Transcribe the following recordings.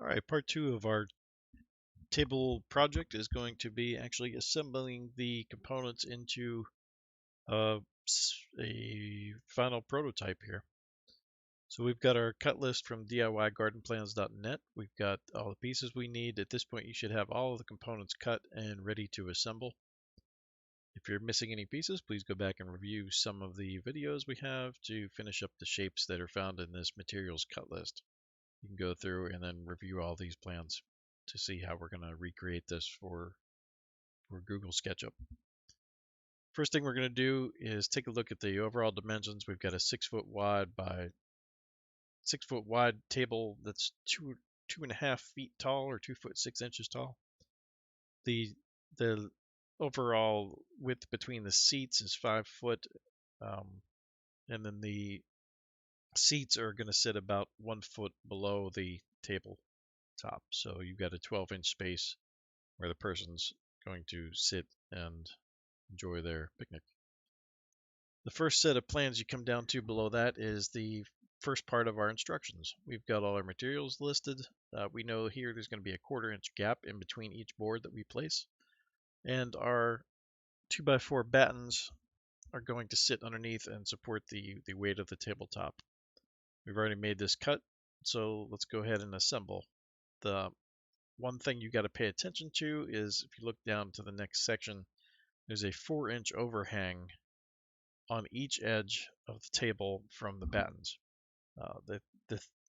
All right, part two of our table project is going to be actually assembling the components into uh, a final prototype here. So we've got our cut list from DIYGardenPlans.net. We've got all the pieces we need. At this point, you should have all of the components cut and ready to assemble. If you're missing any pieces, please go back and review some of the videos we have to finish up the shapes that are found in this materials cut list. You can go through and then review all these plans to see how we're going to recreate this for Google Sketchup. First thing we're going to do is take a look at the overall dimensions. We've got a 6 foot wide by 6 foot wide table that's 2.5 feet tall, or 2 foot 6 inches tall. The overall width between the seats is 5 foot, um, and then the seats are going to sit about 1 foot below the table top. So you've got a 12-inch space where the person's going to sit and enjoy their picnic. The first set of plans you come down to below that is the first part of our instructions. We've got all our materials listed. We know here there's going to be a 1/4 inch gap in between each board that we place. And our 2x4 battens are going to sit underneath and support the weight of the tabletop. We've already made this cut, so let's go ahead and assemble. The one thing you got to pay attention to is if you look down to the next section, there's a 4-inch overhang on each edge of the table from the battens. The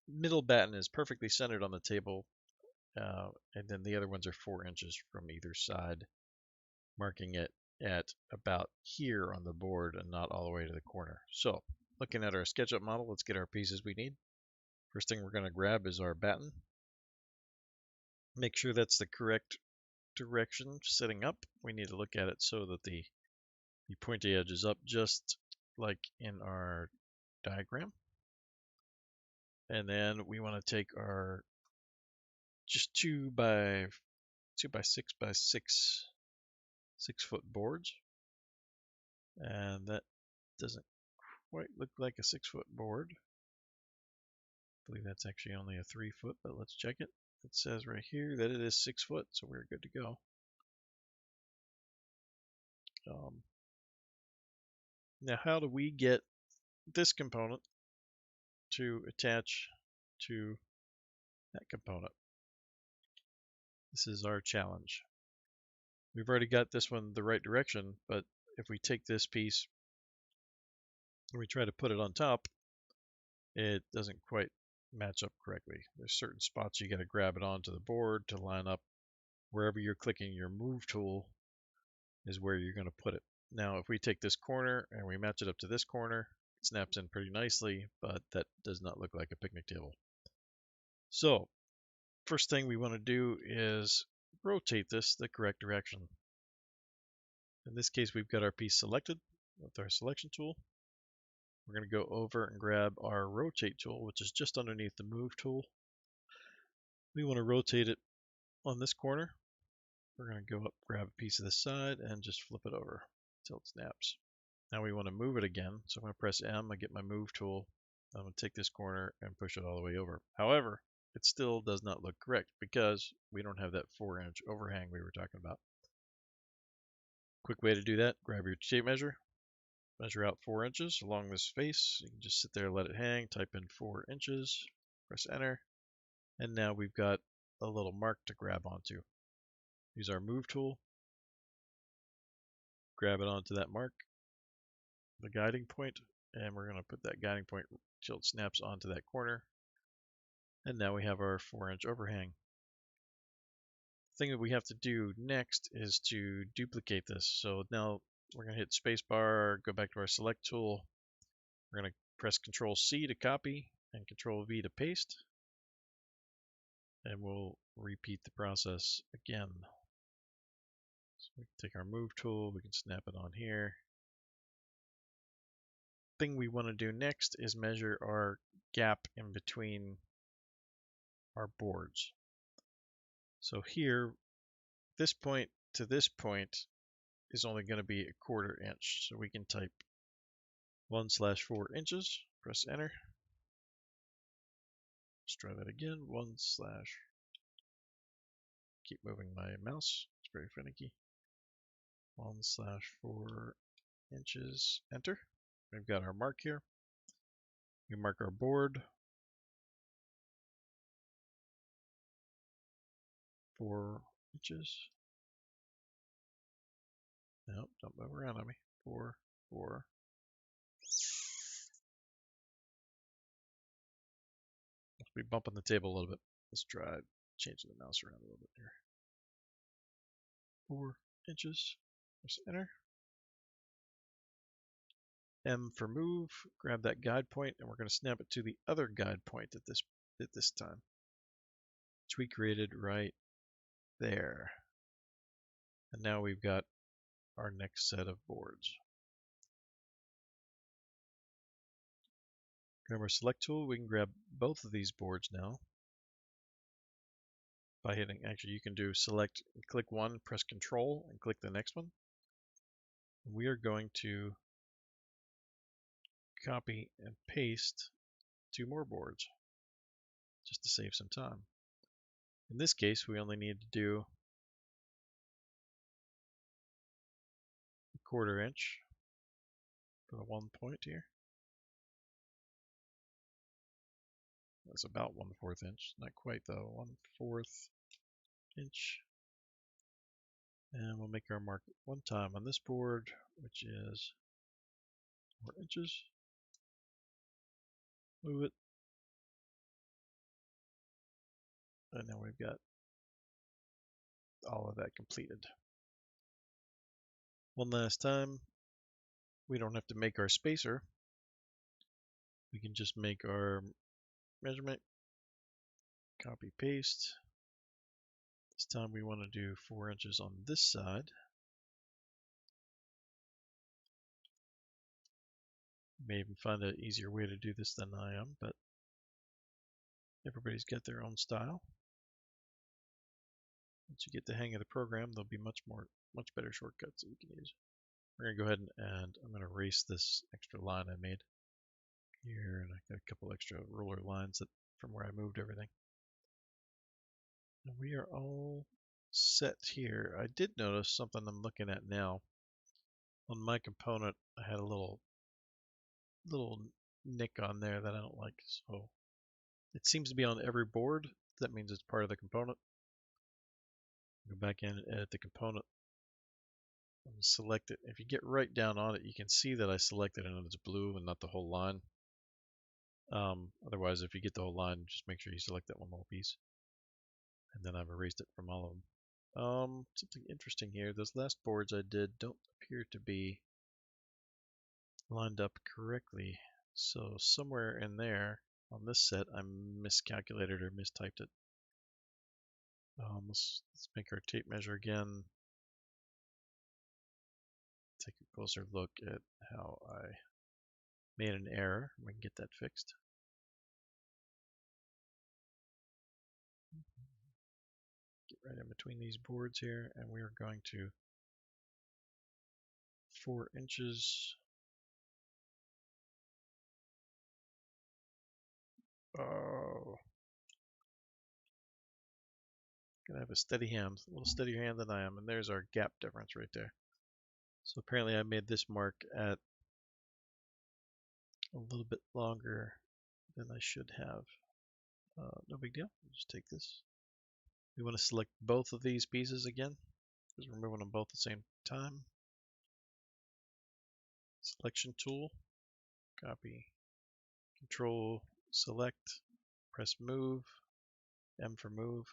middle batten is perfectly centered on the table, and then the other ones are 4 inches from either side, marking it at about here on the board and not all the way to the corner. So, looking at our SketchUp model, let's get our pieces we need. First thing we're going to grab is our batten. Make sure that's the correct direction setting up. We need to look at it so that the pointy edge is up, just like in our diagram. And then we want to take our just 2x6x6 foot boards, and that doesn't quite look like a 6 foot board. I believe that's actually only a 3 foot, but let's check it. It says right here that it is 6 foot, so we're good to go. Now, how do we get this component to attach to that component? This is our challenge. We've already got this one the right direction, but if we take this piece and we try to put it on top, it doesn't quite match up correctly. There's certain spots you got to grab it onto the board to line up. Wherever you're clicking your move tool is where you're going to put it. Now, if we take this corner and we match it up to this corner, it snaps in pretty nicely, but that does not look like a picnic table. So, first thing we want to do is rotate this the correct direction. In this case, we've got our piece selected with our selection tool. We're going to go over and grab our rotate tool, which is just underneath the move tool. We want to rotate it on this corner. We're going to go up, grab a piece of this side, and just flip it over until it snaps. Now we want to move it again, so I'm going to press M, I get my move tool. I'm going to take this corner and push it all the way over. However, it still does not look correct because we don't have that 4-inch overhang we were talking about. Quick way to do that, grab your tape measure, measure out 4 inches along this face. You can just sit there, let it hang, type in 4 inches, press enter, and now we've got a little mark to grab onto. Use our move tool, grab it onto that mark, the guiding point, and we're going to put that guiding point until it snaps onto that corner. And now we have our 4-inch overhang. The thing that we have to do next is to duplicate this. So now we're going to hit spacebar, go back to our select tool. We're going to press Control C to copy and Control V to paste. And we'll repeat the process again. So we can take our move tool, we can snap it on here. Thing we want to do next is measure our gap in between our boards. So here, this point to this point is only going to be a 1/4 inch. So we can type 1/4 inches, press enter. Let's try that again, keep moving my mouse. It's very finicky. 1/4 inches, enter. We've got our mark here. We mark our board. 4 inches. Nope, don't move around on me. 4, 4. Must be bumping the table a little bit. Let's try changing the mouse around a little bit here. 4 inches. Press enter. M for move. Grab that guide point, and we're going to snap it to the other guide point at this time, which we created right there. And now we've got our next set of boards. Grab our select tool. We can grab both of these boards now by hitting, actually you can do select, click one, press control, and click the next one. We are going to copy and paste 2 more boards just to save some time. In this case, we only need to do 1/4 inch for the 1 point here. That's about 1/4 inch, not quite though, 1/4 inch. And we'll make our mark 1 time on this board, which is 4 inches. Move it. And now we've got all of that completed. One last time, we don't have to make our spacer. We can just make our measurement, copy, paste. This time we want to do 4 inches on this side. You may even find an easier way to do this than I am, but everybody's got their own style. Once you get the hang of the program, there'll be much better shortcuts that you can use. We're going to go ahead and I'm going to erase this extra line I made here, and I got a couple extra ruler lines from where I moved everything. And we are all set here. I did notice something I'm looking at now. On my component, I had a little nick on there that I don't like, so it seems to be on every board. That means it's part of the component. Go back in and edit the component and select it. If you get right down on it, you can see that I selected it and it's blue and not the whole line. Otherwise, if you get the whole line, just make sure you select that one little piece. And then I've erased it from all of them. Something interesting here. Those last boards I did don't appear to be lined up correctly. So somewhere in there on this set, I miscalculated or mistyped it. Let's make our tape measure again. Take a closer look at how I made an error. We can get that fixed. Get right in between these boards here, and we are going to 4 inches. Oh, gonna have a steady hand, a little steadier hand than I am, and there's our gap difference right there. So apparently I made this mark at a little bit longer than I should have. No big deal, we'll just take this. We want to select both of these pieces again, because we're moving them both at the same time. Selection tool, copy, control, select, press move, M for move.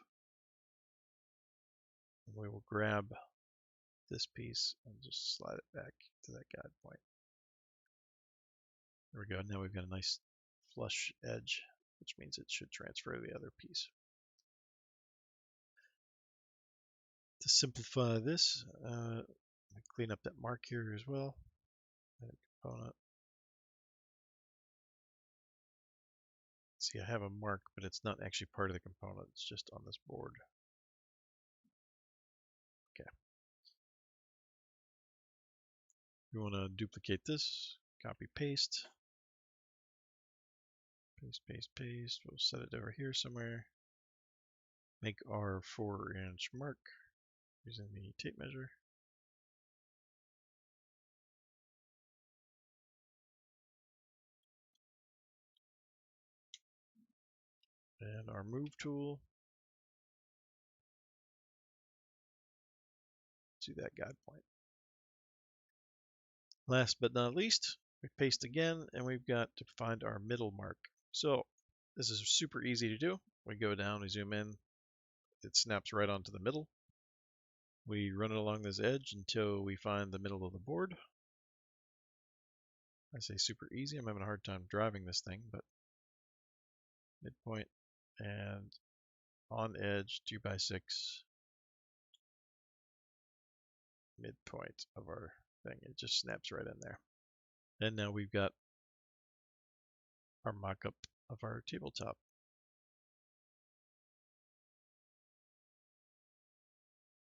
And we will grab this piece and just slide it back to that guide point. There we go. Now we've got a nice flush edge, which means it should transfer to the other piece. To simplify this, clean up that mark here as well. Edit component. See, I have a mark, but it's not actually part of the component. It's just on this board. Okay. We want to duplicate this. Copy, paste. Paste, paste, paste. We'll set it over here somewhere. make our 4-inch mark using the tape measure. And our move tool. See that guide point. Last but not least, we paste again, and we've got to find our middle mark. So this is super easy to do. We go down, we zoom in, it snaps right onto the middle. We run it along this edge until we find the middle of the board. I say super easy, I'm having a hard time driving this thing, but midpoint and on edge 2x6 midpoint of our thing. It just snaps right in there. And now we've got our mock-up of our tabletop.